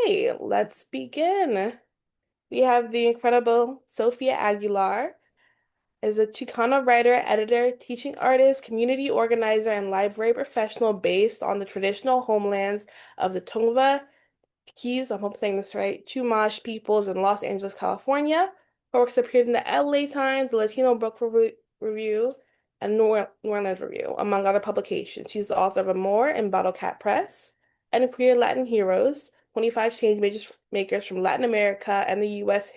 right, let's begin. We have the incredible Sofía Aguilar, is a Chicana writer, editor, teaching artist, community organizer, and library professional based on the traditional homelands of the Tongva, Kizh, I hope I'm saying this right, Chumash peoples in Los Angeles, California. Her works appeared in the LA Times, the Latino Book Review, and New Orleans Review, among other publications. She's the author of Amor in Bottlecap Press and Queer Latine Heroes, 25 Changemakers from Latin America and the U.S.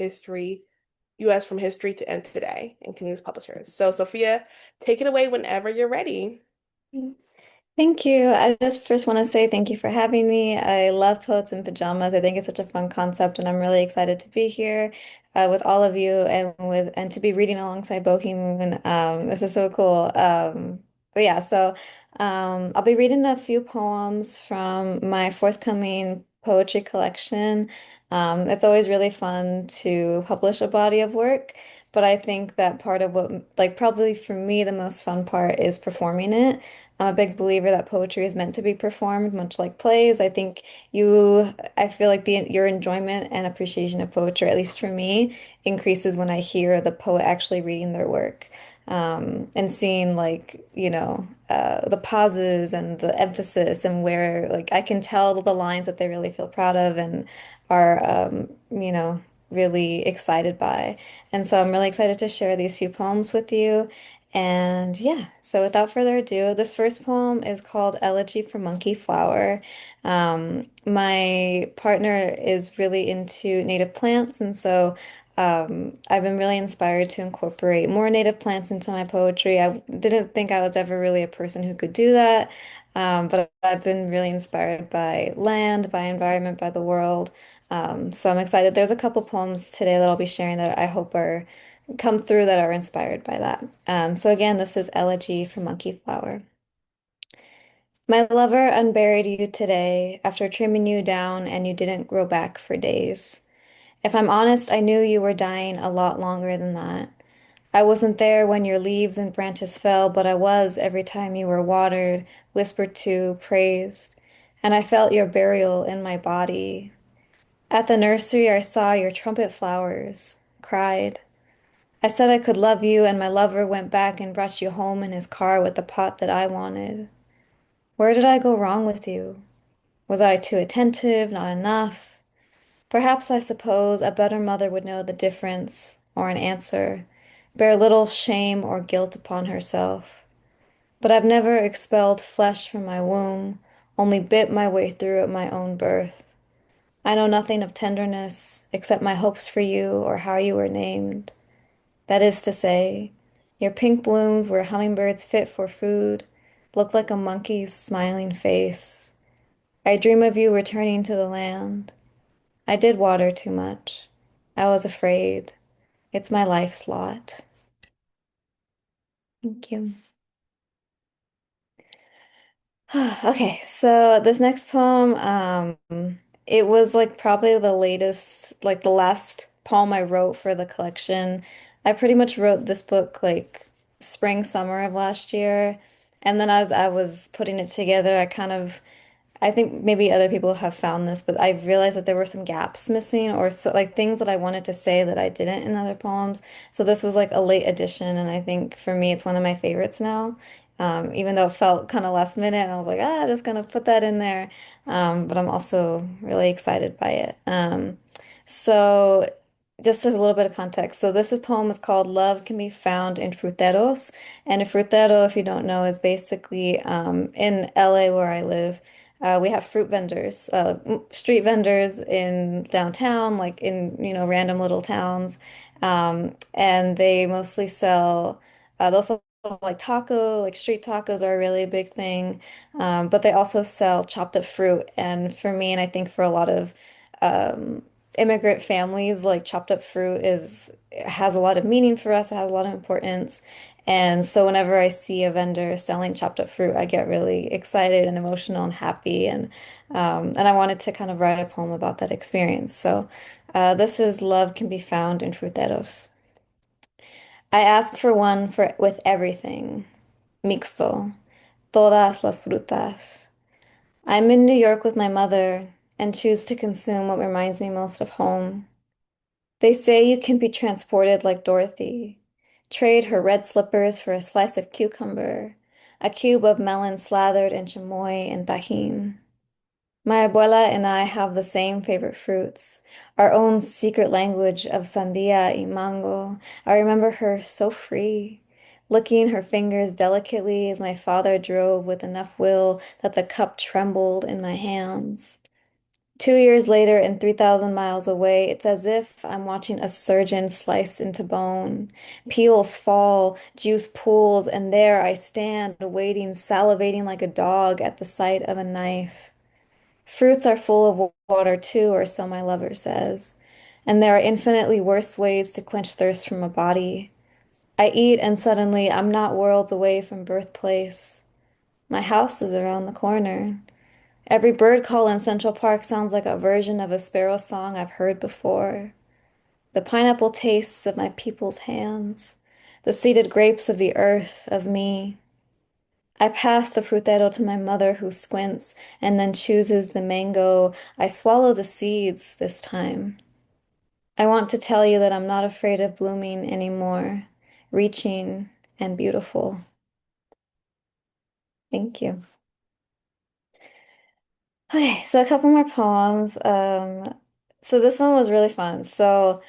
from history to end today in Kingsley Publishers. So, Sophia, take it away whenever you're ready. Thank you. I just first want to say thank you for having me. I love Poets in Pajamas. I think it's such a fun concept, and I'm really excited to be here with all of you and to be reading alongside Hee Moon. This is so cool. But yeah, so I'll be reading a few poems from my forthcoming poetry collection. It's always really fun to publish a body of work, but I think that part of what, like, probably for me, the most fun part is performing it. I'm a big believer that poetry is meant to be performed, much like plays. I feel like your enjoyment and appreciation of poetry, at least for me, increases when I hear the poet actually reading their work. And seeing the pauses and the emphasis and where like I can tell the lines that they really feel proud of and are really excited by. And so I'm really excited to share these few poems with you. And yeah, so without further ado, this first poem is called Elegy for Monkey Flower. My partner is really into native plants, and so I've been really inspired to incorporate more native plants into my poetry. I didn't think I was ever really a person who could do that, but I've been really inspired by land, by environment, by the world. So I'm excited. There's a couple poems today that I'll be sharing that I hope are come through that are inspired by that. So again, this is Elegy for Monkey Flower. My lover unburied you today after trimming you down and you didn't grow back for days. If I'm honest, I knew you were dying a lot longer than that. I wasn't there when your leaves and branches fell, but I was every time you were watered, whispered to, praised, and I felt your burial in my body. At the nursery, I saw your trumpet flowers, cried. I said I could love you, and my lover went back and brought you home in his car with the pot that I wanted. Where did I go wrong with you? Was I too attentive, not enough? Perhaps I suppose a better mother would know the difference, or an answer, bear little shame or guilt upon herself. But I've never expelled flesh from my womb, only bit my way through at my own birth. I know nothing of tenderness, except my hopes for you or how you were named. That is to say, your pink blooms where hummingbirds fit for food look like a monkey's smiling face. I dream of you returning to the land. I did water too much. I was afraid. It's my life's lot. Thank you. Okay, so this next poem, it was like probably the latest, like the last poem I wrote for the collection. I pretty much wrote this book like spring, summer of last year. And then as I was putting it together, I think maybe other people have found this, but I realized that there were some gaps missing or so, like things that I wanted to say that I didn't in other poems. So this was like a late addition, and I think for me it's one of my favorites now. Even though it felt kind of last minute, and I was like, just gonna put that in there. But I'm also really excited by it. So just a little bit of context. So poem is called Love Can Be Found in Fruteros. And a frutero, if you don't know, is basically in LA where I live. We have fruit vendors, street vendors in downtown, like in, random little towns. And they mostly they'll sell like like street tacos are a really big thing. But they also sell chopped up fruit. And for me, and I think for a lot of um, immigrant families, like chopped up fruit has a lot of meaning for us. It has a lot of importance. And so whenever I see a vendor selling chopped up fruit, I get really excited and emotional and happy. And I wanted to kind of write a poem about that experience. So this is Love Can Be Found in Fruteros. I ask for one for with everything, mixto, todas las frutas. I'm in New York with my mother, and choose to consume what reminds me most of home. They say you can be transported like Dorothy. Trade her red slippers for a slice of cucumber, a cube of melon slathered in chamoy and tajin. My abuela and I have the same favorite fruits, our own secret language of sandia y mango. I remember her so free, licking her fingers delicately as my father drove with enough will that the cup trembled in my hands. 2 years later and 3,000 miles away, it's as if I'm watching a surgeon slice into bone. Peels fall, juice pools, and there I stand, waiting, salivating like a dog at the sight of a knife. Fruits are full of water too, or so my lover says, and there are infinitely worse ways to quench thirst from a body. I eat, and suddenly I'm not worlds away from birthplace. My house is around the corner. Every bird call in Central Park sounds like a version of a sparrow song I've heard before. The pineapple tastes of my people's hands, the seeded grapes of the earth, of me. I pass the frutero to my mother who squints and then chooses the mango. I swallow the seeds this time. I want to tell you that I'm not afraid of blooming anymore, reaching and beautiful. Thank you. Okay, so a couple more poems. So this one was really fun. So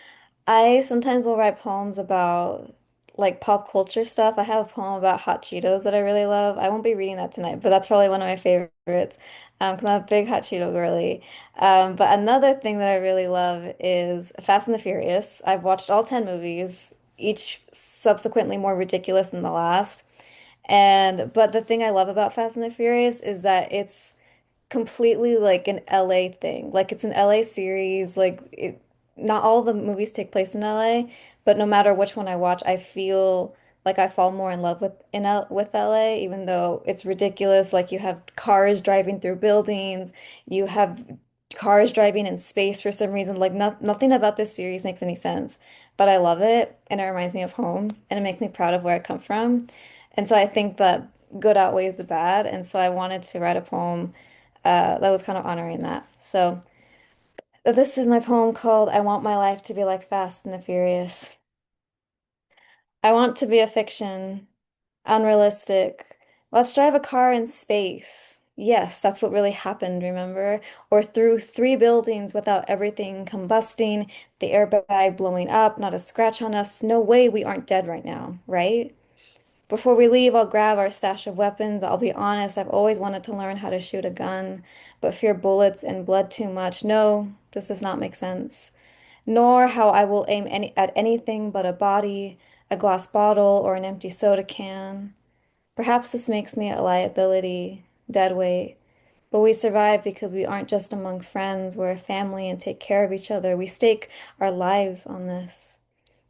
I sometimes will write poems about like pop culture stuff. I have a poem about hot Cheetos that I really love. I won't be reading that tonight, but that's probably one of my favorites because I'm a big hot Cheeto girly. But another thing that I really love is Fast and the Furious. I've watched all 10 movies, each subsequently more ridiculous than the last. And but the thing I love about Fast and the Furious is that it's completely like an LA thing. Like it's an LA series. Not all the movies take place in LA, but no matter which one I watch, I feel like I fall more in love with LA, even though it's ridiculous. Like you have cars driving through buildings, you have cars driving in space for some reason. Like nothing about this series makes any sense, but I love it and it reminds me of home and it makes me proud of where I come from. And so I think that good outweighs the bad. And so I wanted to write a poem that was kind of honoring that. So this is my poem called I Want My Life to Be Like Fast and the Furious. I want to be a fiction, unrealistic. Let's drive a car in space. Yes, that's what really happened, remember? Or through three buildings without everything combusting, the airbag blowing up, not a scratch on us. No way we aren't dead right now, right? Before we leave, I'll grab our stash of weapons. I'll be honest, I've always wanted to learn how to shoot a gun, but fear bullets and blood too much. No, this does not make sense. Nor how I will aim at anything but a body, a glass bottle, or an empty soda can. Perhaps this makes me a liability, dead weight. But we survive because we aren't just among friends. We're a family and take care of each other. We stake our lives on this.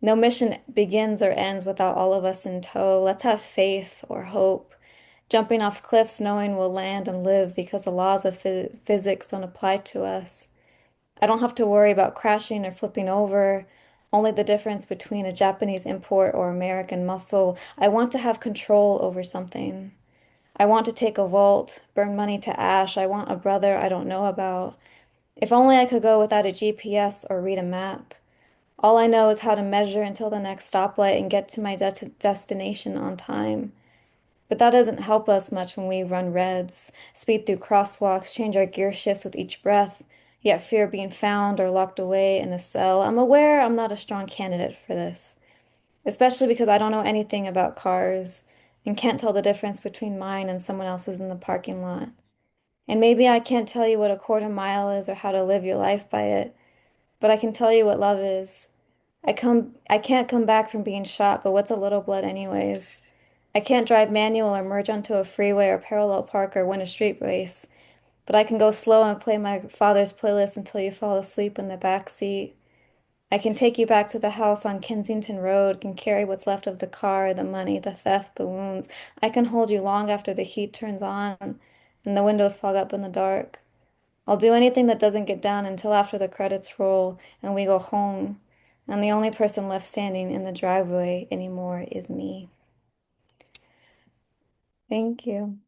No mission begins or ends without all of us in tow. Let's have faith or hope. Jumping off cliffs knowing we'll land and live because the laws of physics don't apply to us. I don't have to worry about crashing or flipping over. Only the difference between a Japanese import or American muscle. I want to have control over something. I want to take a vault, burn money to ash. I want a brother I don't know about. If only I could go without a GPS or read a map. All I know is how to measure until the next stoplight and get to my destination on time. But that doesn't help us much when we run reds, speed through crosswalks, change our gear shifts with each breath, yet fear being found or locked away in a cell. I'm aware I'm not a strong candidate for this, especially because I don't know anything about cars and can't tell the difference between mine and someone else's in the parking lot. And maybe I can't tell you what a quarter mile is or how to live your life by it, but I can tell you what love is. I can't come back from being shot, but what's a little blood anyways? I can't drive manual or merge onto a freeway or parallel park or win a street race, but I can go slow and play my father's playlist until you fall asleep in the back seat. I can take you back to the house on Kensington Road, can carry what's left of the car, the money, the theft, the wounds. I can hold you long after the heat turns on and the windows fog up in the dark. I'll do anything that doesn't get done until after the credits roll and we go home. And the only person left standing in the driveway anymore is me. Thank you.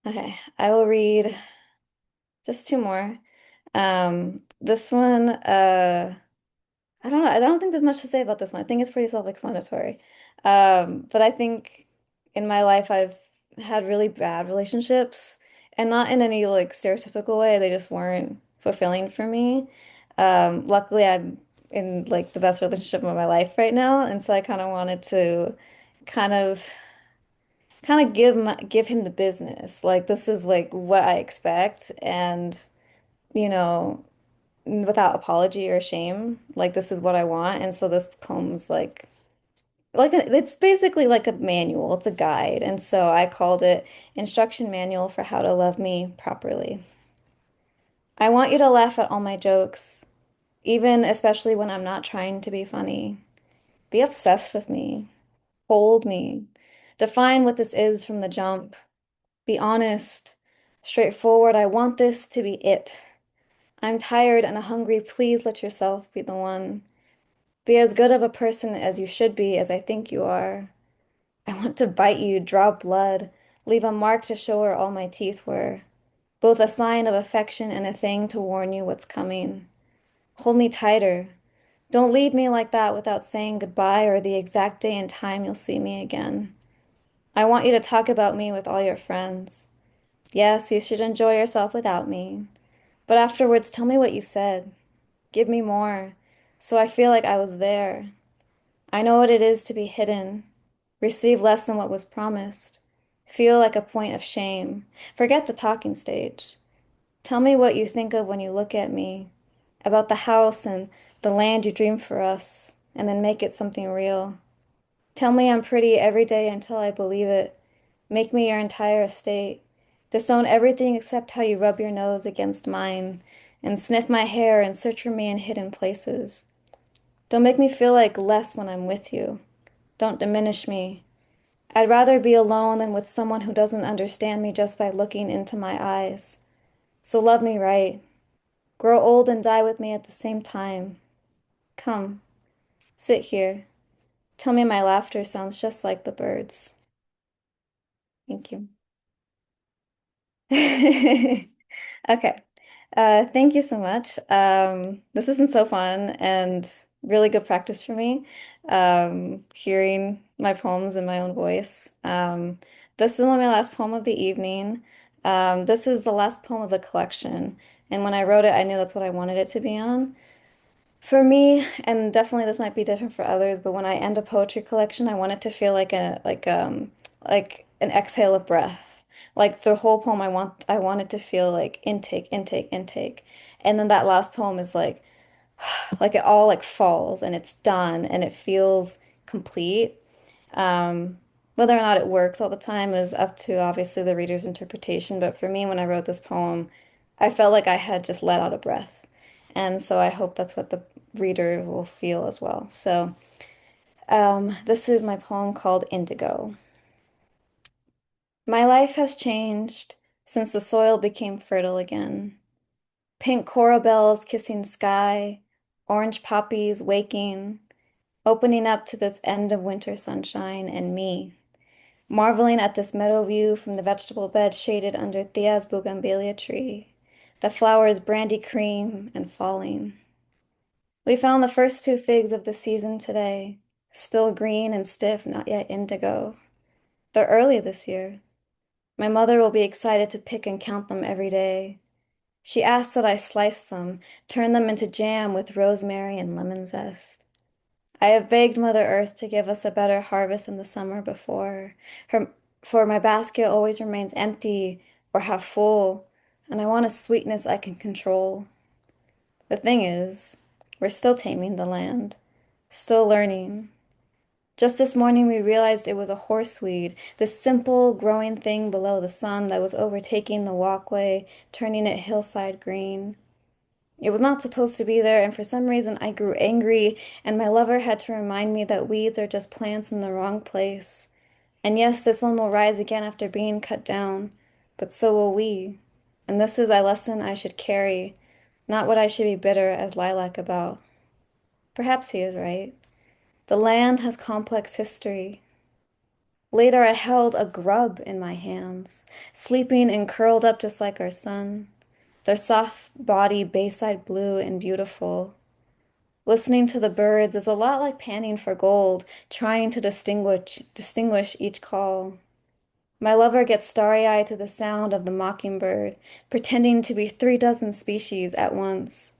Okay, I will read just two more. This one, I don't know. I don't think there's much to say about this one. I think it's pretty self-explanatory. But I think in my life I've had really bad relationships, and not in any like stereotypical way. They just weren't fulfilling for me. Luckily I'm in like the best relationship of my life right now, and so I kind of wanted to kind of give him the business. Like this is like what I expect, and you know, without apology or shame. Like this is what I want. And so this poem's it's basically like a manual, it's a guide. And so I called it Instruction Manual for How to Love Me Properly. I want you to laugh at all my jokes, even especially when I'm not trying to be funny. Be obsessed with me. Hold me. Define what this is from the jump. Be honest. Straightforward. I want this to be it. I'm tired and hungry. Please let yourself be the one. Be as good of a person as you should be, as I think you are. I want to bite you, draw blood, leave a mark to show where all my teeth were, both a sign of affection and a thing to warn you what's coming. Hold me tighter. Don't leave me like that without saying goodbye or the exact day and time you'll see me again. I want you to talk about me with all your friends. Yes, you should enjoy yourself without me. But afterwards, tell me what you said. Give me more, so I feel like I was there. I know what it is to be hidden, receive less than what was promised, feel like a point of shame. Forget the talking stage. Tell me what you think of when you look at me, about the house and the land you dream for us, and then make it something real. Tell me I'm pretty every day until I believe it. Make me your entire estate. Disown everything except how you rub your nose against mine, and sniff my hair and search for me in hidden places. Don't make me feel like less when I'm with you. Don't diminish me. I'd rather be alone than with someone who doesn't understand me just by looking into my eyes. So love me right. Grow old and die with me at the same time. Come, sit here. Tell me my laughter sounds just like the birds. Thank you. Okay. Thank you so much. This has been so fun and really good practice for me, hearing my poems in my own voice. This is only my last poem of the evening. This is the last poem of the collection, and when I wrote it, I knew that's what I wanted it to be on. For me, and definitely this might be different for others, but when I end a poetry collection, I want it to feel like an exhale of breath. Like the whole poem I want it to feel like intake, intake, intake. And then that last poem is like it all like falls and it's done and it feels complete. Um, Whether or not it works all the time is up to obviously the reader's interpretation, but for me, when I wrote this poem, I felt like I had just let out a breath. And so I hope that's what the reader will feel as well. So, this is my poem called Indigo. My life has changed since the soil became fertile again. Pink coral bells kissing sky, orange poppies waking, opening up to this end of winter sunshine and me, marveling at this meadow view from the vegetable bed shaded under Thea's bougainvillea tree, the flowers brandy cream and falling. We found the first two figs of the season today, still green and stiff, not yet indigo. They're early this year. My mother will be excited to pick and count them every day. She asks that I slice them, turn them into jam with rosemary and lemon zest. I have begged Mother Earth to give us a better harvest than the summer before. Her, for my basket always remains empty or half full, and I want a sweetness I can control. The thing is, we're still taming the land, still learning. Just this morning, we realized it was a horseweed, this simple growing thing below the sun that was overtaking the walkway, turning it hillside green. It was not supposed to be there, and for some reason I grew angry, and my lover had to remind me that weeds are just plants in the wrong place. And yes, this one will rise again after being cut down, but so will we. And this is a lesson I should carry, not what I should be bitter as lilac about. Perhaps he is right. The land has complex history. Later, I held a grub in my hands, sleeping and curled up just like our son. their soft body bayside blue and beautiful. Listening to the birds is a lot like panning for gold, trying to distinguish each call. My lover gets starry-eyed to the sound of the mockingbird, pretending to be 3 dozen species at once.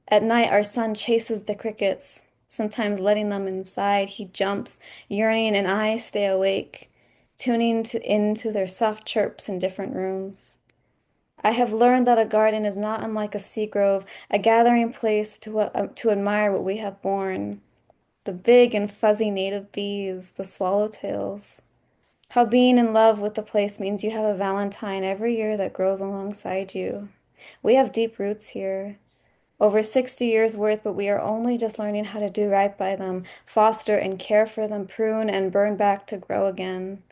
At night, our son chases the crickets, sometimes letting them inside. He jumps, yearning, and I stay awake, into their soft chirps in different rooms. I have learned that a garden is not unlike a sea grove, a gathering place to admire what we have borne. The big and fuzzy native bees, the swallowtails. How being in love with the place means you have a Valentine every year that grows alongside you. We have deep roots here. Over 60 years worth, but we are only just learning how to do right by them, foster and care for them, prune and burn back to grow again.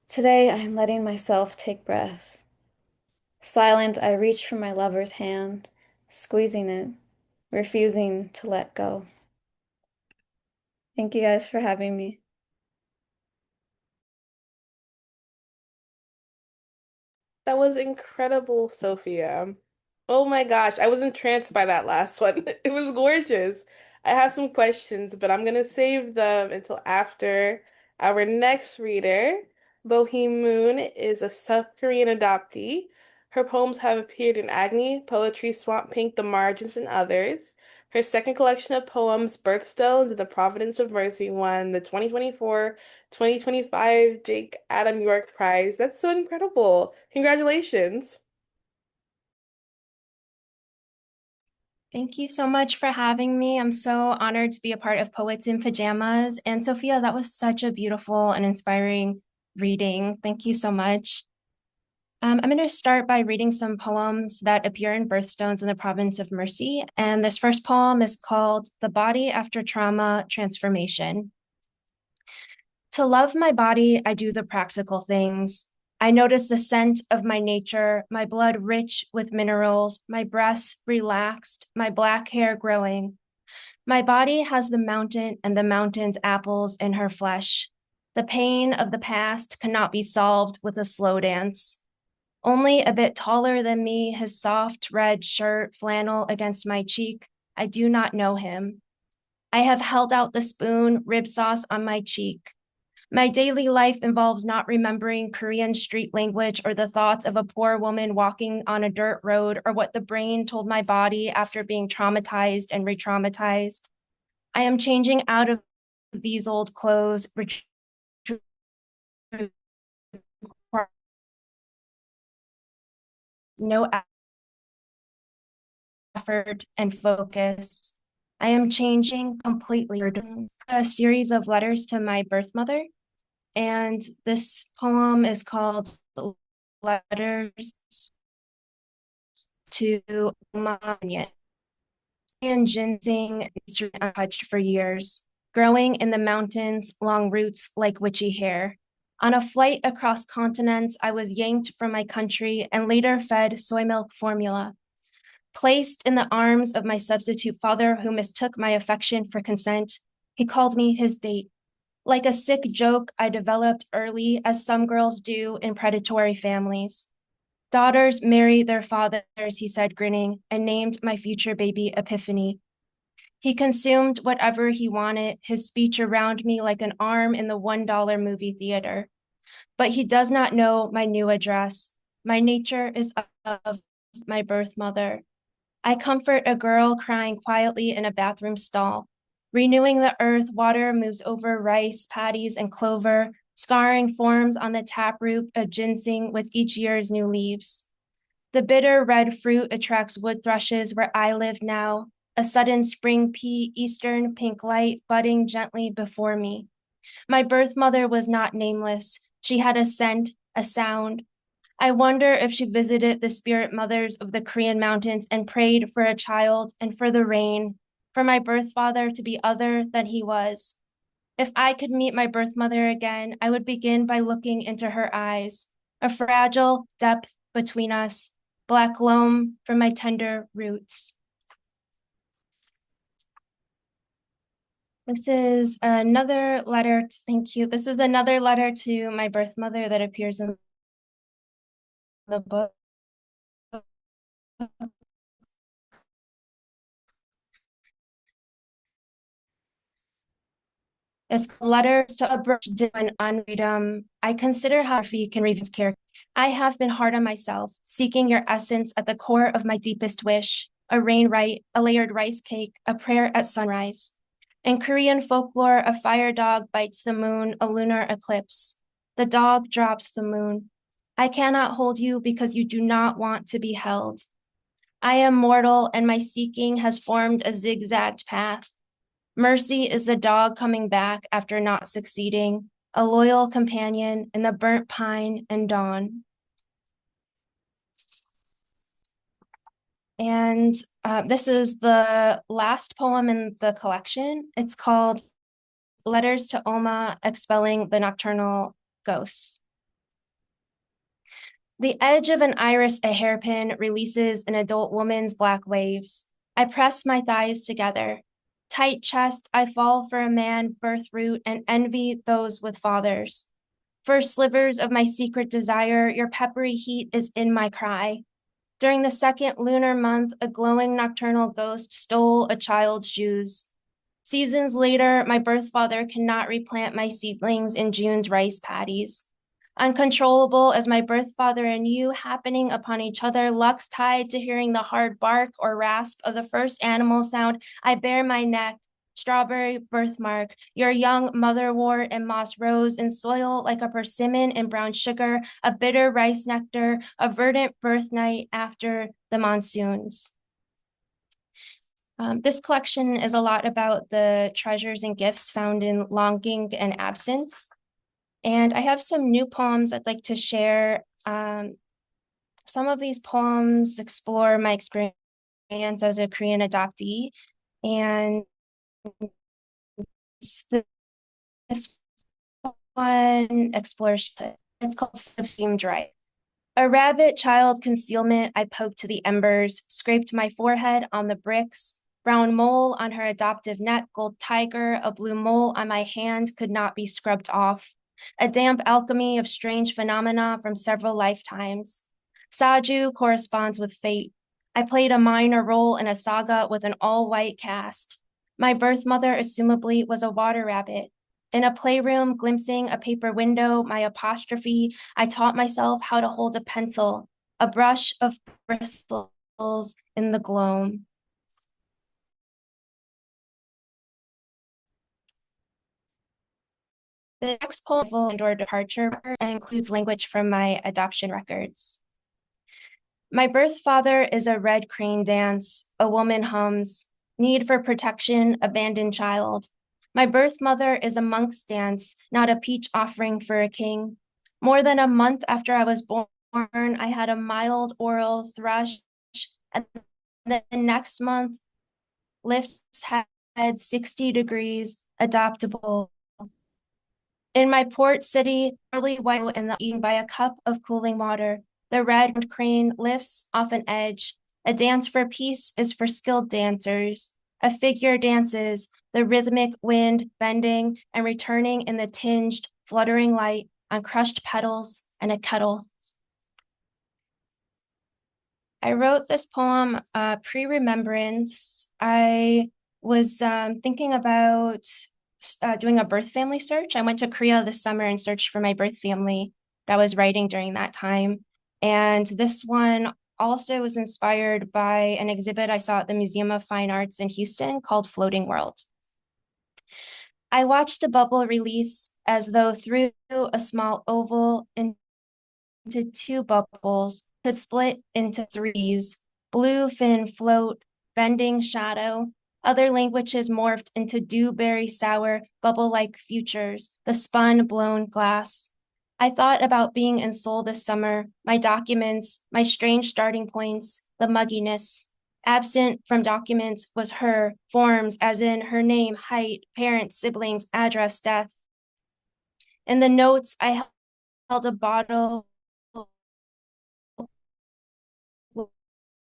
Today, I am letting myself take breath. Silent, I reach for my lover's hand, squeezing it, refusing to let go. Thank you guys for having me. That was incredible, Sophia. Oh my gosh, I was entranced by that last one. It was gorgeous. I have some questions, but I'm gonna save them until after our next reader. Hee Moon is a South Korean adoptee. Her poems have appeared in AGNI, Poetry, Swamp Pink, The Margins, and others. Her second collection of poems, Birthstones and the Providence of Mercy, won the 2024-2025 Jake Adam York Prize. That's so incredible. Congratulations. Thank you so much for having me. I'm so honored to be a part of Poets in Pajamas. And Sophia, that was such a beautiful and inspiring reading. Thank you so much. I'm going to start by reading some poems that appear in Birthstones in the Province of Mercy. And this first poem is called The Body After Trauma Transformation. To love my body, I do the practical things. I notice the scent of my nature, my blood rich with minerals, my breasts relaxed, my black hair growing. My body has the mountain and the mountain's apples in her flesh. The pain of the past cannot be solved with a slow dance. Only a bit taller than me, his soft red shirt flannel against my cheek. I do not know him. I have held out the spoon, rib sauce on my cheek. My daily life involves not remembering Korean street language or the thoughts of a poor woman walking on a dirt road or what the brain told my body after being traumatized and re-traumatized. I am changing out of these old clothes, which require no effort and focus. I am changing completely. A series of letters to my birth mother. And this poem is called Letters to Manya. And ginseng is untouched for years, growing in the mountains, long roots like witchy hair. On a flight across continents, I was yanked from my country and later fed soy milk formula. Placed in the arms of my substitute father who mistook my affection for consent, he called me his date. Like a sick joke I developed early, as some girls do in predatory families. Daughters marry their fathers, he said, grinning, and named my future baby Epiphany. He consumed whatever he wanted, his speech around me like an arm in the $1 movie theater. But he does not know my new address. My nature is of my birth mother. I comfort a girl crying quietly in a bathroom stall. Renewing the earth, water moves over rice, paddies, and clover. Scarring forms on the taproot of ginseng with each year's new leaves. The bitter red fruit attracts wood thrushes where I live now. A sudden spring pea, eastern pink light budding gently before me. My birth mother was not nameless. She had a scent, a sound. I wonder if she visited the spirit mothers of the Korean mountains and prayed for a child and for the rain, for my birth father to be other than he was. If I could meet my birth mother again, I would begin by looking into her eyes, a fragile depth between us, black loam from my tender roots. This is another letter, thank you. This is another letter to my birth mother that appears in the book. It's Letters to a Brush and Unread. I consider how Fee can read his character. I have been hard on myself, seeking your essence at the core of my deepest wish, a a layered rice cake, a prayer at sunrise. In Korean folklore, a fire dog bites the moon, a lunar eclipse. The dog drops the moon. I cannot hold you because you do not want to be held. I am mortal, and my seeking has formed a zigzagged path. Mercy is the dog coming back after not succeeding, a loyal companion in the burnt pine and dawn. And this is the last poem in the collection. It's called Letters to Oma, Expelling the Nocturnal Ghosts. The edge of an iris, a hairpin, releases an adult woman's black waves. I press my thighs together. Tight chest, I fall for a man, birth root, and envy those with fathers. For slivers of my secret desire, your peppery heat is in my cry. During the second lunar month, a glowing nocturnal ghost stole a child's shoes. Seasons later, my birth father cannot replant my seedlings in June's rice paddies. Uncontrollable as my birth father and you happening upon each other, lucks tied to hearing the hard bark or rasp of the first animal sound, I bare my neck, strawberry birthmark, your young motherwort and moss rose in soil like a persimmon and brown sugar, a bitter rice nectar, a verdant birth night after the monsoons. This collection is a lot about the treasures and gifts found in longing and absence. And I have some new poems I'd like to share. Some of these poems explore my experience as a Korean adoptee. And this one explores, it's called Steamed Right. A rabbit child concealment, I poked to the embers, scraped my forehead on the bricks. Brown mole on her adoptive neck, gold tiger, a blue mole on my hand could not be scrubbed off. A damp alchemy of strange phenomena from several lifetimes. Saju corresponds with fate. I played a minor role in a saga with an all-white cast. My birth mother assumably was a water rabbit. In a playroom, glimpsing a paper window, my apostrophe, I taught myself how to hold a pencil, a brush of bristles in the gloam. The next poem and/or departure includes language from my adoption records. My birth father is a red crane dance, a woman hums, need for protection, abandoned child. My birth mother is a monk's dance, not a peach offering for a king. More than a month after I was born, I had a mild oral thrush, and the next month, lifts head 60 degrees, adoptable. In my port city, early white and eaten by a cup of cooling water, the red crane lifts off an edge. A dance for peace is for skilled dancers. A figure dances, the rhythmic wind bending and returning in the tinged, fluttering light on crushed petals and a kettle. I wrote this poem pre-remembrance. I was thinking about doing a birth family search. I went to Korea this summer and searched for my birth family that I was writing during that time. And this one also was inspired by an exhibit I saw at the Museum of Fine Arts in Houston called Floating World. I watched a bubble release as though through a small oval into two bubbles could split into threes, blue fin float, bending shadow. Other languages morphed into dewberry sour, bubble-like futures, the spun, blown glass. I thought about being in Seoul this summer, my documents, my strange starting points, the mugginess. Absent from documents was her, forms as in her name, height, parents, siblings, address, death. In the notes, I held a bottle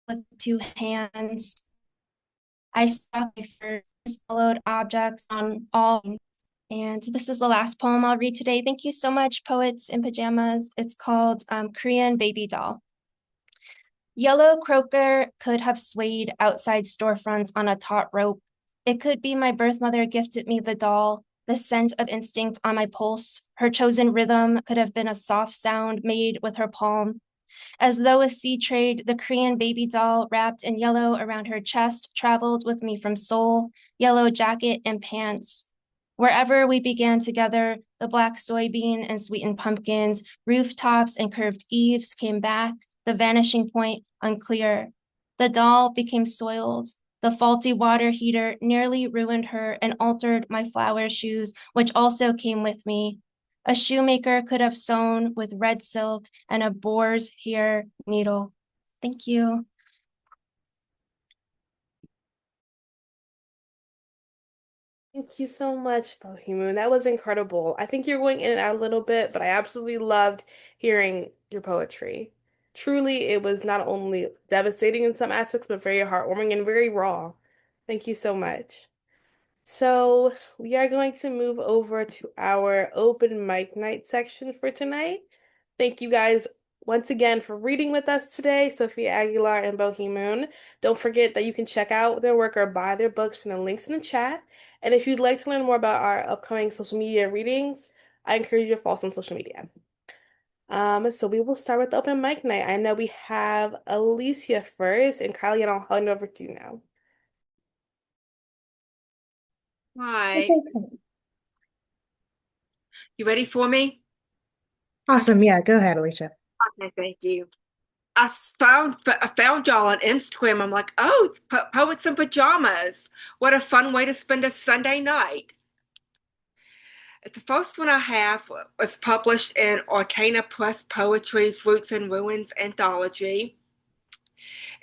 with two hands. I saw my first followed objects on all. And this is the last poem I'll read today. Thank you so much, Poets in Pajamas. It's called Korean Baby Doll. Yellow croaker could have swayed outside storefronts on a taut rope. It could be my birth mother gifted me the doll, the scent of instinct on my pulse. Her chosen rhythm could have been a soft sound made with her palm. As though a sea trade, the Korean baby doll wrapped in yellow around her chest traveled with me from Seoul, yellow jacket and pants. Wherever we began together, the black soybean and sweetened pumpkins, rooftops and curved eaves came back, the vanishing point unclear. The doll became soiled. The faulty water heater nearly ruined her and altered my flower shoes, which also came with me. A shoemaker could have sewn with red silk and a boar's hair needle. Thank you. Thank you so much, Hee Moon. That was incredible. I think you're going in and out a little bit, but I absolutely loved hearing your poetry. Truly, it was not only devastating in some aspects, but very heartwarming and very raw. Thank you so much. So, we are going to move over to our open mic night section for tonight. Thank you guys once again for reading with us today, Sofía Aguilar and Hee Moon. Don't forget that you can check out their work or buy their books from the links in the chat. And if you'd like to learn more about our upcoming social media readings, I encourage you to follow us on social media. So we will start with the open mic night. I know we have Alicia first, and Kylie, and I'll hand it over to you now. Hi. You ready for me? Awesome. Yeah, go ahead, Alicia. Okay, thank you. I found y'all on Instagram. I'm like, oh, Poets in Pajamas. What a fun way to spend a Sunday night. The first one I have was published in Arcana Press Poetry's Roots and Ruins anthology.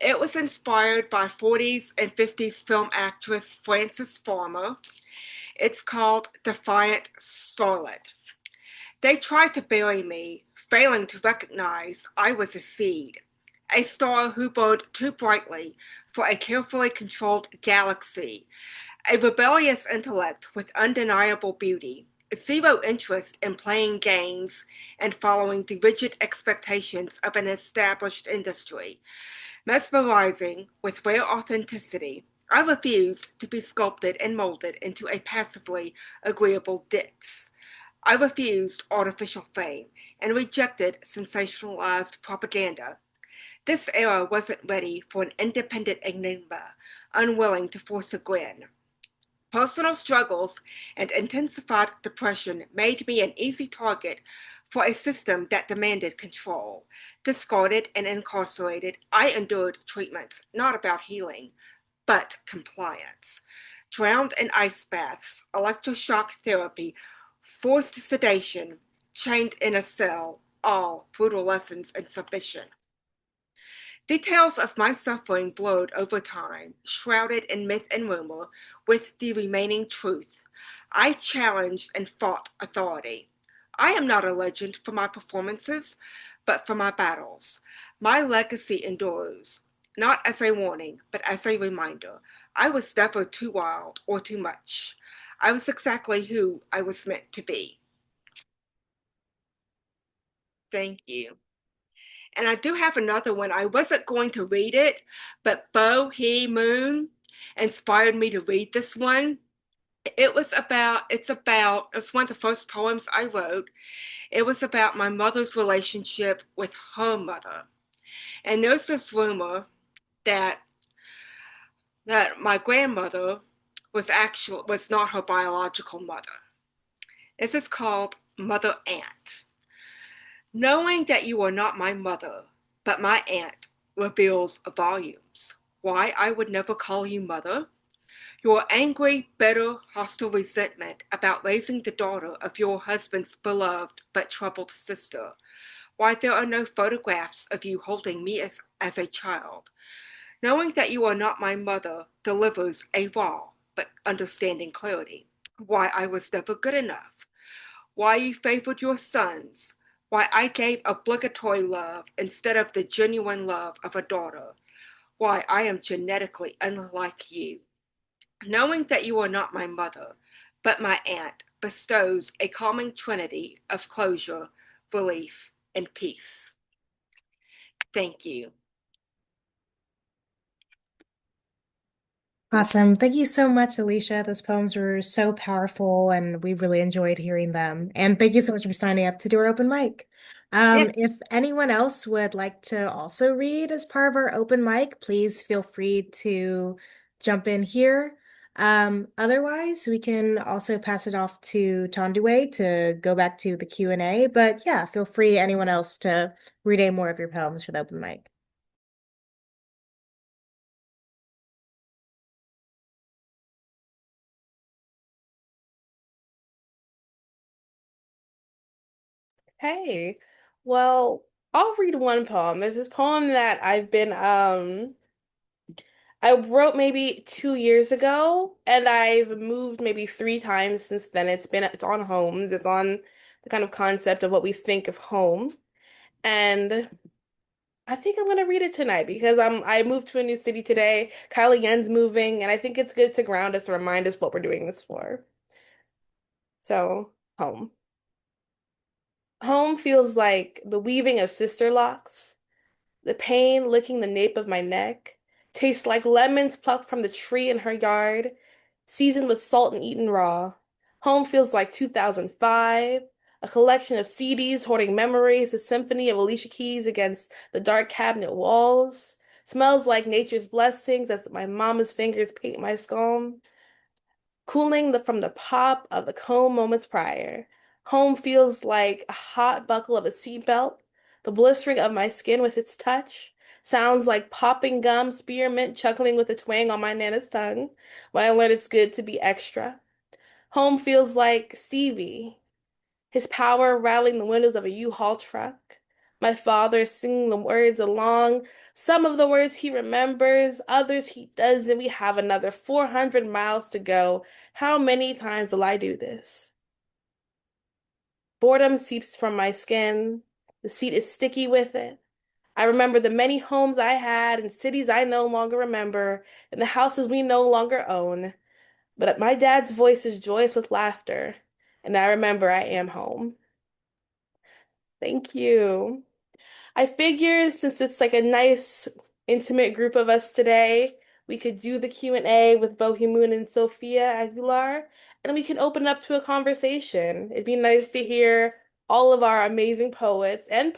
It was inspired by 40s and 50s film actress Frances Farmer. It's called Defiant Starlet. They tried to bury me, failing to recognize I was a seed, a star who burned too brightly for a carefully controlled galaxy, a rebellious intellect with undeniable beauty, zero interest in playing games and following the rigid expectations of an established industry. Mesmerizing with rare authenticity, I refused to be sculpted and molded into a passively agreeable ditz. I refused artificial fame and rejected sensationalized propaganda. This era wasn't ready for an independent enigma, unwilling to force a grin. Personal struggles and intensified depression made me an easy target for a system that demanded control. Discarded and incarcerated, I endured treatments not about healing, but compliance. Drowned in ice baths, electroshock therapy, forced sedation, chained in a cell, all brutal lessons in submission. Details of my suffering blurred over time, shrouded in myth and rumor, with the remaining truth. I challenged and fought authority. I am not a legend for my performances, but for my battles. My legacy endures, not as a warning, but as a reminder. I was never too wild or too much. I was exactly who I was meant to be. Thank you. And I do have another one. I wasn't going to read it, but Hee Moon inspired me to read this one. It was one of the first poems I wrote. It was about my mother's relationship with her mother. And there's this rumor that my grandmother was not her biological mother. This is called Mother Aunt. Knowing that you are not my mother, but my aunt, reveals volumes. Why I would never call you mother? Your angry, bitter, hostile resentment about raising the daughter of your husband's beloved but troubled sister. Why there are no photographs of you holding me as a child. Knowing that you are not my mother delivers a raw but understanding clarity. Why I was never good enough. Why you favored your sons. Why I gave obligatory love instead of the genuine love of a daughter. Why I am genetically unlike you. Knowing that you are not my mother, but my aunt, bestows a calming trinity of closure, relief, and peace. Thank you. Awesome. Thank you so much, Alicia. Those poems were so powerful and we really enjoyed hearing them. And thank you so much for signing up to do our open mic. Yeah. If anyone else would like to also read as part of our open mic, please feel free to jump in here. Otherwise, we can also pass it off to Tondue to go back to the Q&A. But yeah, feel free, anyone else, to read any more of your poems for the open mic. Hey, well, I'll read one poem. There's this poem that I wrote maybe 2 years ago, and I've moved maybe three times since then. It's on homes. It's on the kind of concept of what we think of home. And I think I'm gonna read it tonight because I moved to a new city today. Kylie Yen's moving, and I think it's good to ground us to remind us what we're doing this for. So, home. Home feels like the weaving of sister locks. The pain licking the nape of my neck tastes like lemons plucked from the tree in her yard, seasoned with salt and eaten raw. Home feels like 2005, a collection of CDs hoarding memories, a symphony of Alicia Keys against the dark cabinet walls. Smells like nature's blessings as my mama's fingers paint my skull, cooling from the pop of the comb moments prior. Home feels like a hot buckle of a seatbelt, the blistering of my skin with its touch. Sounds like popping gum, spearmint chuckling with a twang on my nana's tongue when I learned it's good to be extra. Home feels like Stevie, his power rattling the windows of a U-Haul truck. My father singing the words along. Some of the words he remembers, others he doesn't. We have another 400 miles to go. How many times will I do this? Boredom seeps from my skin. The seat is sticky with it. I remember the many homes I had and cities I no longer remember and the houses we no longer own. But my dad's voice is joyous with laughter, and I remember I am home. Thank you. I figured since it's like a nice, intimate group of us today, we could do the Q&A with both Hee Moon and Sofia Aguilar, and we can open up to a conversation. It'd be nice to hear all of our amazing poets and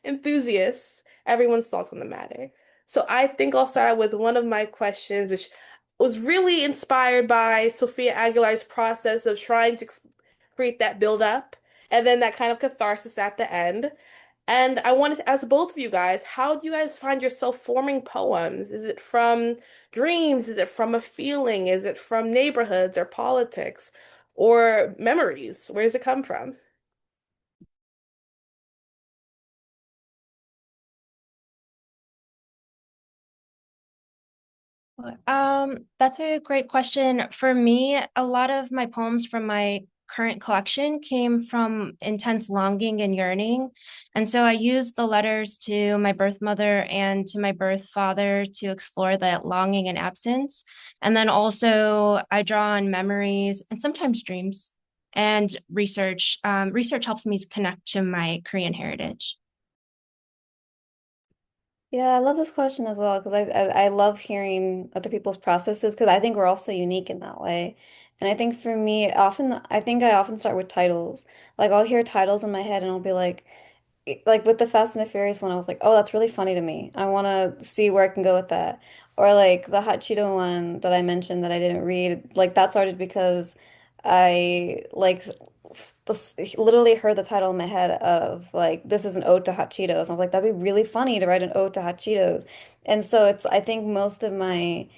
enthusiasts, everyone's thoughts on the matter. So I think I'll start out with one of my questions, which was really inspired by Sofia Aguilar's process of trying to create that build up and then that kind of catharsis at the end. And I wanted to ask both of you guys, how do you guys find yourself forming poems? Is it from dreams? Is it from a feeling? Is it from neighborhoods or politics or memories? Where does it come from? That's a great question. For me, a lot of my poems from my current collection came from intense longing and yearning. And so I used the letters to my birth mother and to my birth father to explore that longing and absence. And then also I draw on memories and sometimes dreams and research. Research helps me connect to my Korean heritage. Yeah, I love this question as well because I love hearing other people's processes because I think we're all so unique in that way. And I think for me, I often start with titles. Like I'll hear titles in my head and I'll be like with the Fast and the Furious one, I was like, oh, that's really funny to me. I want to see where I can go with that. Or like the Hot Cheeto one that I mentioned that I didn't read, like that started because I like literally heard the title in my head of like this is an ode to hot Cheetos. I'm like that'd be really funny to write an ode to hot Cheetos. And so it's I think most of my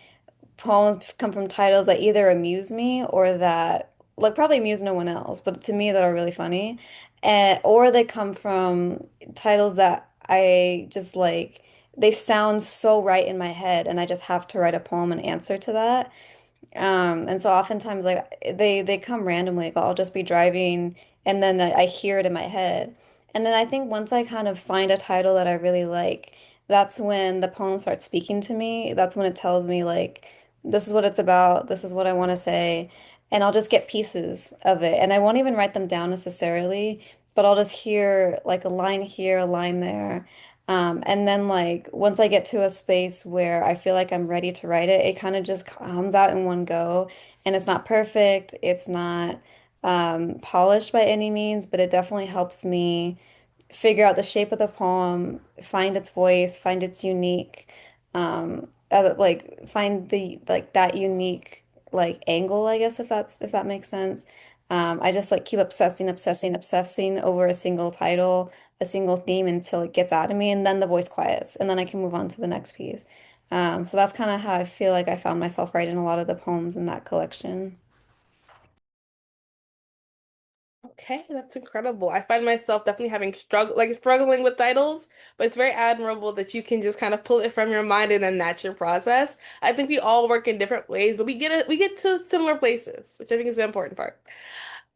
poems come from titles that either amuse me or that like probably amuse no one else, but to me that are really funny. And or they come from titles that I just like they sound so right in my head and I just have to write a poem and answer to that. And so oftentimes like they come randomly. Like I'll just be driving and then I hear it in my head. And then I think once I kind of find a title that I really like, that's when the poem starts speaking to me. That's when it tells me like this is what it's about, this is what I want to say. And I'll just get pieces of it. And I won't even write them down necessarily, but I'll just hear like a line here, a line there. And then like once I get to a space where I feel like I'm ready to write it, it kind of just comes out in one go. And it's not perfect, it's not polished by any means, but it definitely helps me figure out the shape of the poem, find its voice, find its unique, like find the like that unique like angle, I guess if that makes sense. I just like keep obsessing over a single title, a single theme until it gets out of me, and then the voice quiets, and then I can move on to the next piece. So that's kind of how I feel like I found myself writing a lot of the poems in that collection. Okay, that's incredible. I find myself definitely having struggling with titles, but it's very admirable that you can just kind of pull it from your mind and then that's your process. I think we all work in different ways, but we get to similar places, which I think is the important part.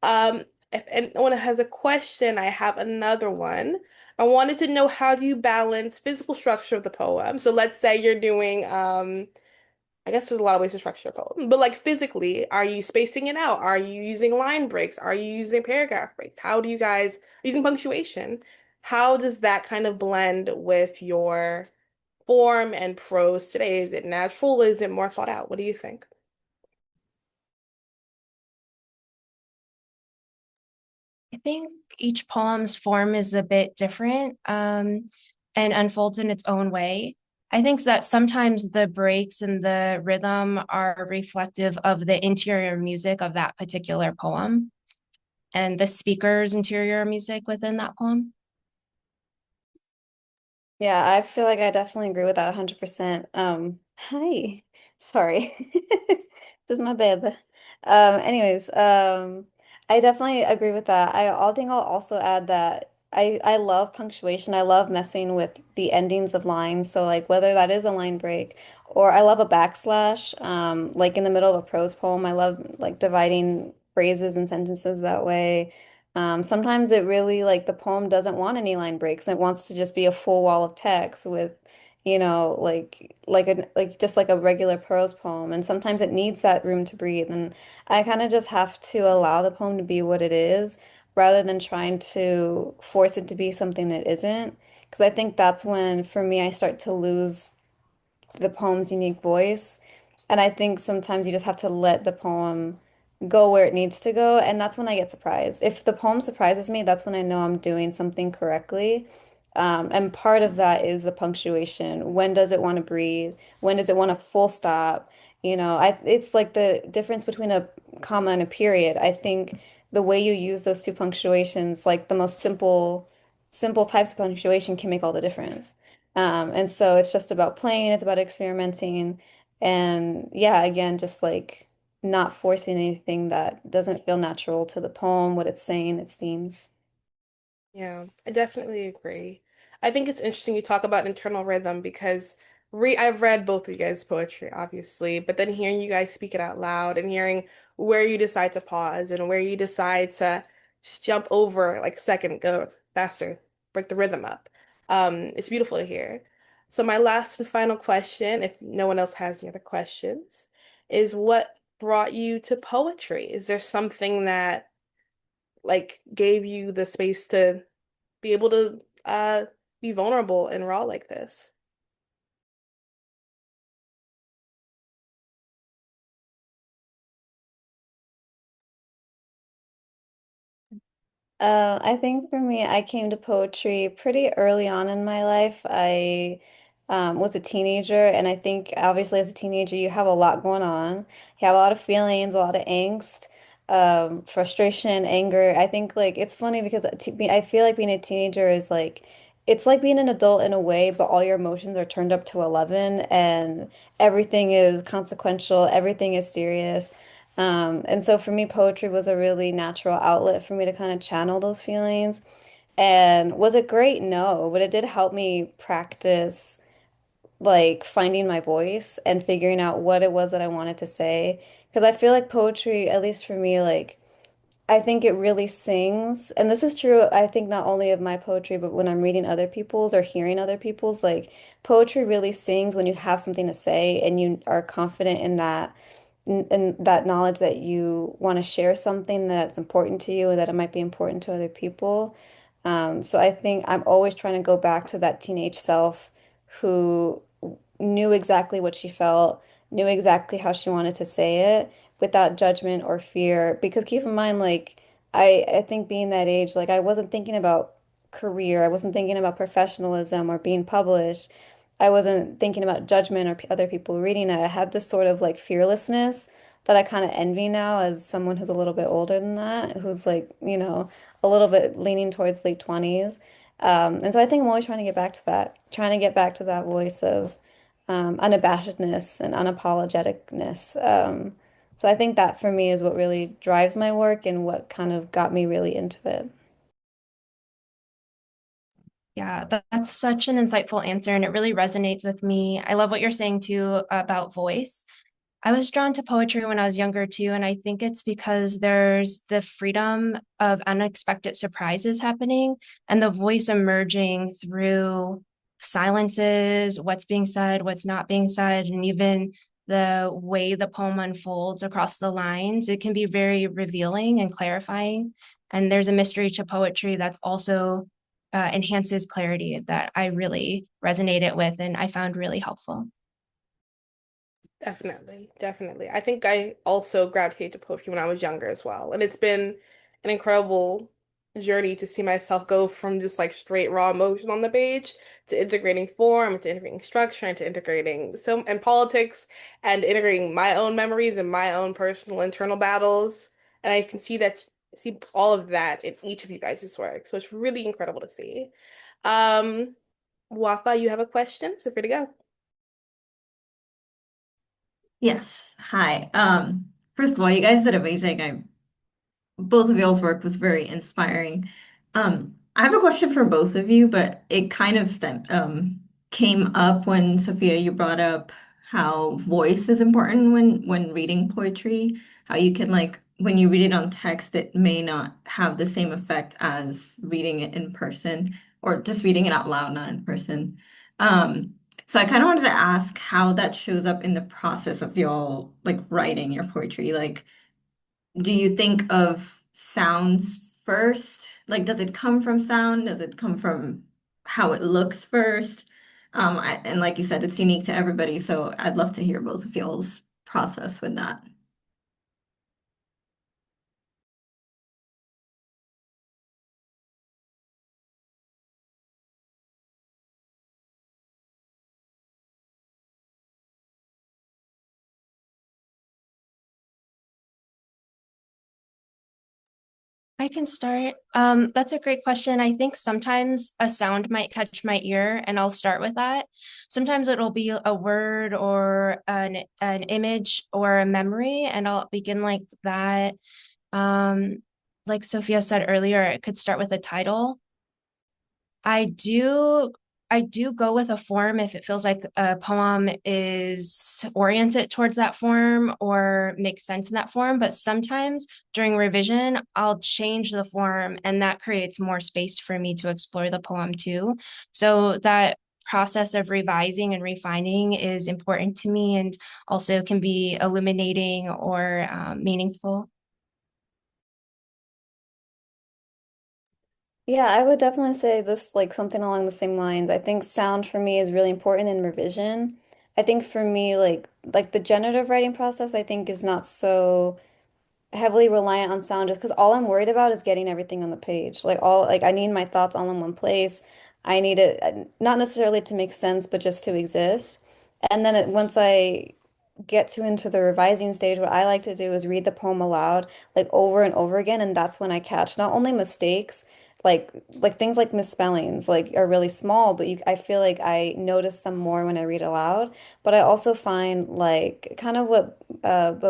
Um, if anyone has a question, I have another one. I wanted to know, how do you balance physical structure of the poem? So let's say you're doing I guess there's a lot of ways to structure a poem, but like physically, are you spacing it out? Are you using line breaks? Are you using paragraph breaks? How do you guys using punctuation? How does that kind of blend with your form and prose today? Is it natural? Is it more thought out? What do you think? I think each poem's form is a bit different, and unfolds in its own way. I think that sometimes the breaks and the rhythm are reflective of the interior music of that particular poem and the speaker's interior music within that poem. Yeah, I feel like I definitely agree with that 100%. Hi. Sorry. This is my baby. Anyways, I definitely agree with that. I think I'll also add that I love punctuation. I love messing with the endings of lines. So like whether that is a line break or I love a backslash, like in the middle of a prose poem. I love like dividing phrases and sentences that way. Sometimes it really like the poem doesn't want any line breaks. It wants to just be a full wall of text with, like just like a regular prose poem. And sometimes it needs that room to breathe. And I kind of just have to allow the poem to be what it is rather than trying to force it to be something that isn't. Because I think that's when, for me, I start to lose the poem's unique voice. And I think sometimes you just have to let the poem go where it needs to go. And that's when I get surprised. If the poem surprises me, that's when I know I'm doing something correctly. And part of that is the punctuation. When does it want to breathe? When does it want a full stop? It's like the difference between a comma and a period. I think the way you use those two punctuations, like the most simple types of punctuation can make all the difference. And so it's just about playing, it's about experimenting. And yeah, again, just like not forcing anything that doesn't feel natural to the poem, what it's saying, its themes. Yeah, I definitely agree. I think it's interesting you talk about internal rhythm because I've read both of you guys' poetry, obviously, but then hearing you guys speak it out loud and hearing where you decide to pause and where you decide to just jump over like second, go faster, break the rhythm up. It's beautiful to hear. So my last and final question, if no one else has any other questions, is what brought you to poetry? Is there something that like gave you the space to be able to be vulnerable and raw like this? I think for me, I came to poetry pretty early on in my life. I was a teenager, and I think obviously as a teenager, you have a lot going on. You have a lot of feelings, a lot of angst, frustration, anger. I think like it's funny because I feel like being a teenager is like it's like being an adult in a way, but all your emotions are turned up to 11, and everything is consequential, everything is serious. And so for me, poetry was a really natural outlet for me to kind of channel those feelings. And was it great? No, but it did help me practice like finding my voice and figuring out what it was that I wanted to say. Because I feel like poetry, at least for me, like I think it really sings. And this is true, I think not only of my poetry, but when I'm reading other people's or hearing other people's, like poetry really sings when you have something to say and you are confident in that and that knowledge that you want to share something that's important to you and that it might be important to other people. So I think I'm always trying to go back to that teenage self who knew exactly what she felt, knew exactly how she wanted to say it without judgment or fear. Because keep in mind, like, I think being that age, like, I wasn't thinking about career, I wasn't thinking about professionalism or being published. I wasn't thinking about judgment or other people reading it. I had this sort of like fearlessness that I kind of envy now as someone who's a little bit older than that, who's like, a little bit leaning towards late 20s. And so I think I'm always trying to get back to that, trying to get back to that voice of unabashedness and unapologeticness. So I think that for me is what really drives my work and what kind of got me really into it. Yeah, that's such an insightful answer, and it really resonates with me. I love what you're saying too about voice. I was drawn to poetry when I was younger too, and I think it's because there's the freedom of unexpected surprises happening and the voice emerging through silences, what's being said, what's not being said, and even the way the poem unfolds across the lines. It can be very revealing and clarifying. And there's a mystery to poetry that's also enhances clarity that I really resonated with and I found really helpful. Definitely, definitely. I think I also gravitated to poetry when I was younger as well. And it's been an incredible journey to see myself go from just like straight raw emotion on the page to integrating form, to integrating structure, and to integrating so and politics and integrating my own memories and my own personal internal battles. And I can see all of that in each of you guys' work. So it's really incredible to see. Um, Wafa, you have a question? Feel free to go. Yes. Hi. First of all, you guys did amazing. Both of y'all's work was very inspiring. I have a question for both of you, but it kind of came up when Sophia, you brought up how voice is important when reading poetry, how you can like when you read it on text, it may not have the same effect as reading it in person or just reading it out loud, not in person. Um, so I kind of wanted to ask how that shows up in the process of y'all like writing your poetry. Like, do you think of sounds first? Like, does it come from sound? Does it come from how it looks first? And like you said, it's unique to everybody, so I'd love to hear both of y'all's process with that. I can start. That's a great question. I think sometimes a sound might catch my ear, and I'll start with that. Sometimes it'll be a word or an image or a memory, and I'll begin like that. Um, like Sophia said earlier, it could start with a title. I do I do go with a form if it feels like a poem is oriented towards that form or makes sense in that form. But sometimes during revision, I'll change the form and that creates more space for me to explore the poem too. So that process of revising and refining is important to me and also can be illuminating or meaningful. Yeah, I would definitely say this like something along the same lines. I think sound for me is really important in revision. I think for me like the generative writing process I think is not so heavily reliant on sound just because all I'm worried about is getting everything on the page. Like I need my thoughts all in one place. I need it not necessarily to make sense, but just to exist. And then once I get to into the revising stage, what I like to do is read the poem aloud, like over and over again, and that's when I catch not only mistakes, like things like misspellings, like are really small, but I feel like I notice them more when I read aloud. But I also find like kind of what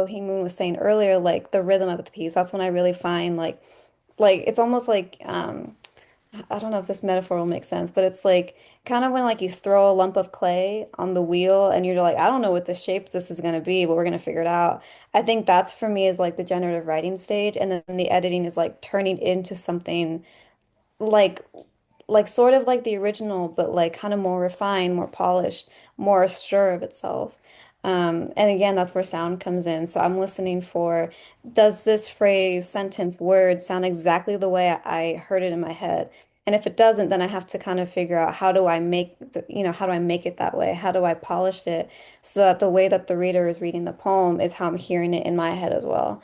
Hee Moon was saying earlier, like the rhythm of the piece. That's when I really find like it's almost like I don't know if this metaphor will make sense, but it's like kind of when like you throw a lump of clay on the wheel and you're like, I don't know what the shape this is going to be, but we're going to figure it out. I think that's for me is like the generative writing stage, and then the editing is like turning into something like like sort of like the original, but like kind of more refined, more polished, more sure of itself. And again, that's where sound comes in. So I'm listening for, does this phrase, sentence, word sound exactly the way I heard it in my head? And if it doesn't, then I have to kind of figure out how do I make how do I make it that way? How do I polish it so that the way that the reader is reading the poem is how I'm hearing it in my head as well.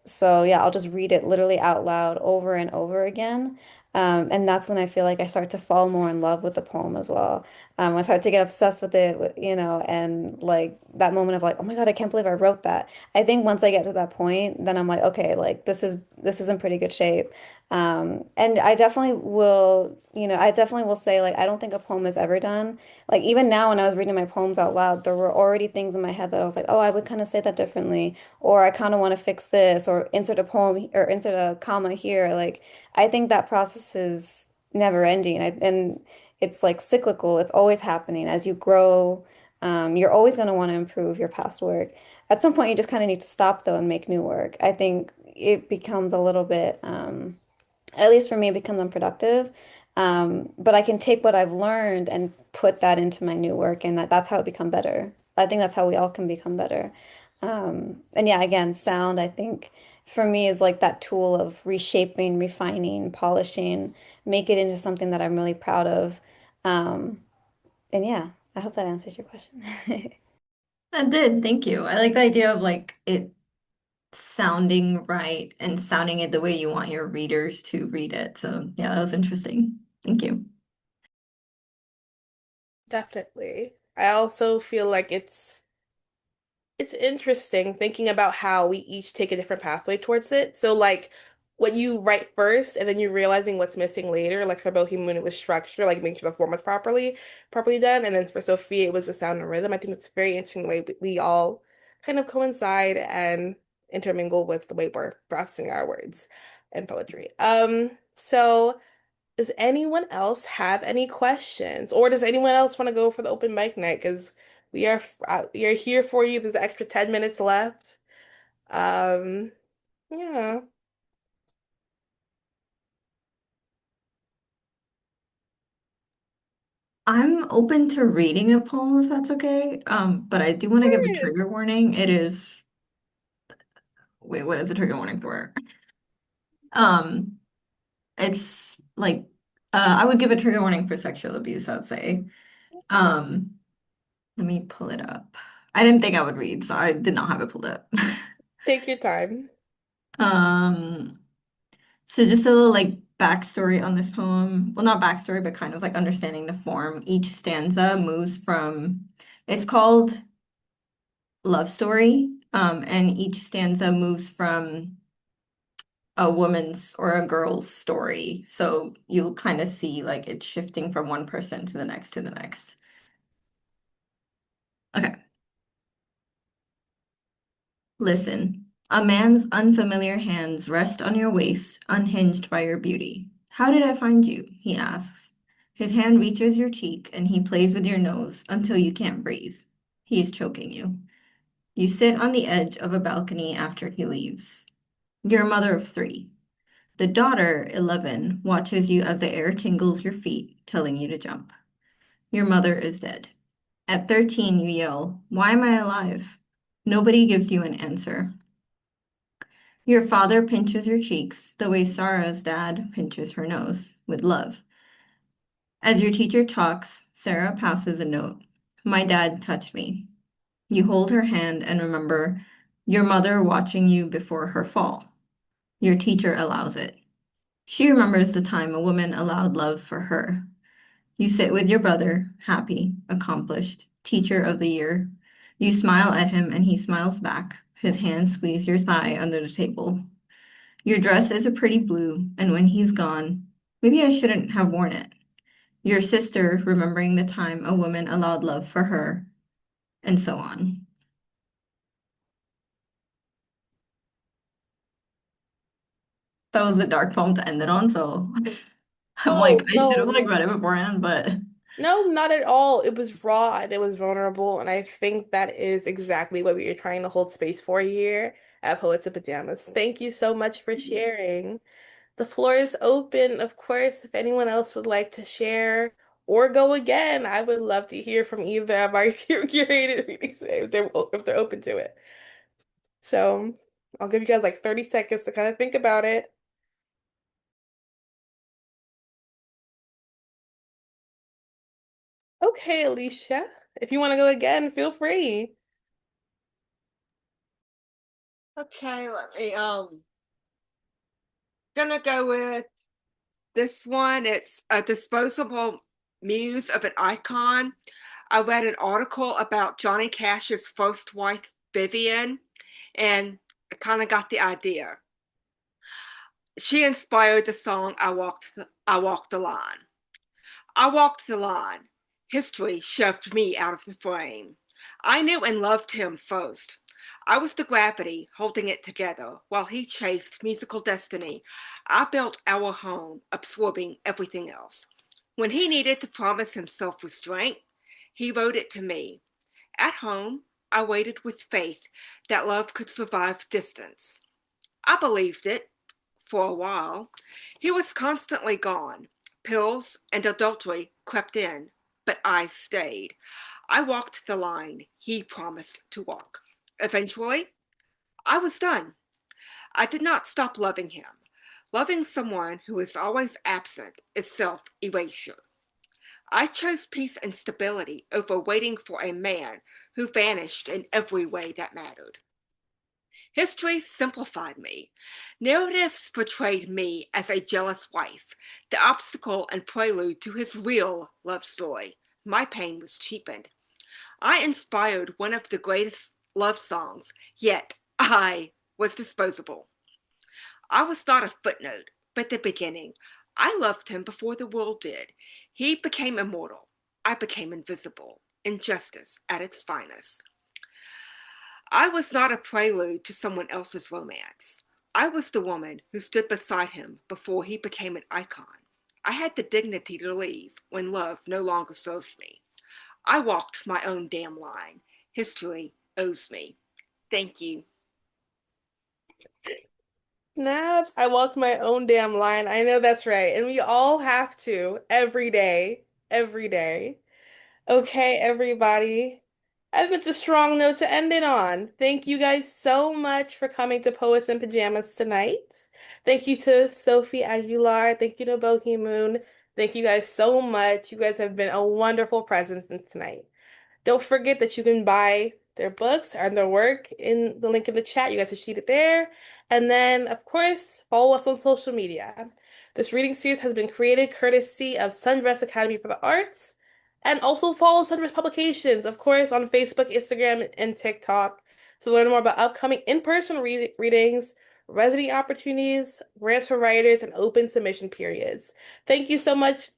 So yeah, I'll just read it literally out loud over and over again. And that's when I feel like I start to fall more in love with the poem as well. I start to get obsessed with it, and like that moment of like, oh my God, I can't believe I wrote that. I think once I get to that point, then I'm like, okay, like this is in pretty good shape. And I definitely will say like I don't think a poem is ever done. Like even now when I was reading my poems out loud, there were already things in my head that I was like, oh, I would kind of say that differently, or I kind of want to fix this, or insert a poem or insert a comma here. Like I think that process is never ending. And it's like cyclical. It's always happening as you grow. You're always going to want to improve your past work. At some point, you just kind of need to stop though and make new work. I think it becomes a little bit, at least for me, it becomes unproductive. But I can take what I've learned and put that into my new work, and that's how it become better. I think that's how we all can become better. And yeah, again, sound, I think for me is like that tool of reshaping, refining, polishing, make it into something that I'm really proud of. Um, and yeah, I hope that answers your question. That did, thank you. I like the idea of like it sounding right and sounding it the way you want your readers to read it. So yeah, that was interesting. Thank you. Definitely. I also feel like it's interesting thinking about how we each take a different pathway towards it. So like what you write first and then you're realizing what's missing later. Like for both Hee Moon, it was structure, like making sure the form was properly done. And then for Sophia, it was the sound and rhythm. I think it's very interesting the way we all kind of coincide and intermingle with the way we're processing our words and poetry. So does anyone else have any questions? Or does anyone else want to go for the open mic night? Because we are here for you. There's an extra 10 minutes left. Um, yeah. I'm open to reading a poem if that's okay. But I do want to give a Sure. trigger warning. It is, wait, what is the trigger warning for? Um, it's like I would give a trigger warning for sexual abuse, I would say. Um, Let me pull it up. I didn't think I would read, so I did not have it pulled up. Take your time. Um, so just a little like backstory on this poem. Well, not backstory, but kind of like understanding the form. Each stanza moves from, it's called Love Story. And each stanza moves from a woman's or a girl's story. So you'll kind of see like it's shifting from one person to the next to the next. Okay. Listen, a man's unfamiliar hands rest on your waist, unhinged by your beauty. How did I find you? He asks. His hand reaches your cheek and he plays with your nose until you can't breathe. He is choking you. You sit on the edge of a balcony after he leaves. You're a mother of three. The daughter, 11, watches you as the air tingles your feet, telling you to jump. Your mother is dead. At 13, you yell, "Why am I alive?" Nobody gives you an answer. Your father pinches your cheeks the way Sarah's dad pinches her nose, with love. As your teacher talks, Sarah passes a note. My dad touched me. You hold her hand and remember your mother watching you before her fall. Your teacher allows it. She remembers the time a woman allowed love for her. You sit with your brother, happy, accomplished, teacher of the year. You smile at him and he smiles back. His hands squeeze your thigh under the table. Your dress is a pretty blue, and when he's gone, maybe I shouldn't have worn it. Your sister remembering the time a woman allowed love for her, and so on. That was a dark poem to end it on, so I'm like, Oh, I should have no. like read it beforehand, but No, not at all. It was raw and it was vulnerable, and I think that is exactly what we are trying to hold space for here at Poets in Pajamas. Thank you so much for sharing. The floor is open, of course, if anyone else would like to share or go again. I would love to hear from either of our curated readings if they're open to it. So I'll give you guys like 30 seconds to kind of think about it. Okay, Alicia. If you want to go again, feel free. Okay, let me gonna go with this one. It's a disposable muse of an icon. I read an article about Johnny Cash's first wife, Vivian, and I kind of got the idea. She inspired the song I Walked the Line. I walked the line. History shoved me out of the frame. I knew and loved him first. I was the gravity holding it together while he chased musical destiny. I built our home, absorbing everything else. When he needed to promise himself restraint, he wrote it to me. At home, I waited with faith that love could survive distance. I believed it for a while. He was constantly gone. Pills and adultery crept in, but I stayed. I walked the line he promised to walk. Eventually, I was done. I did not stop loving him. Loving someone who is always absent is self erasure. I chose peace and stability over waiting for a man who vanished in every way that mattered. History simplified me. Narratives portrayed me as a jealous wife, the obstacle and prelude to his real love story. My pain was cheapened. I inspired one of the greatest love songs, yet I was disposable. I was not a footnote, but the beginning. I loved him before the world did. He became immortal. I became invisible. Injustice at its finest. I was not a prelude to someone else's romance. I was the woman who stood beside him before he became an icon. I had the dignity to leave when love no longer served me. I walked my own damn line. History owes me. Thank you. Snaps. I walked my own damn line. I know that's right. And we all have to every day. Every day. Okay, everybody. I think it's a strong note to end it on. Thank you guys so much for coming to Poets in Pajamas tonight. Thank you to Sofía Aguilar. Thank you to Hee Moon. Thank you guys so much. You guys have been a wonderful presence tonight. Don't forget that you can buy their books and their work in the link in the chat. You guys can see it there. And then, of course, follow us on social media. This reading series has been created courtesy of Sundress Academy for the Arts. And also follow Sundress Publications, of course, on Facebook, Instagram, and TikTok to learn more about upcoming in-person readings, residency opportunities, grants for writers, and open submission periods. Thank you so much.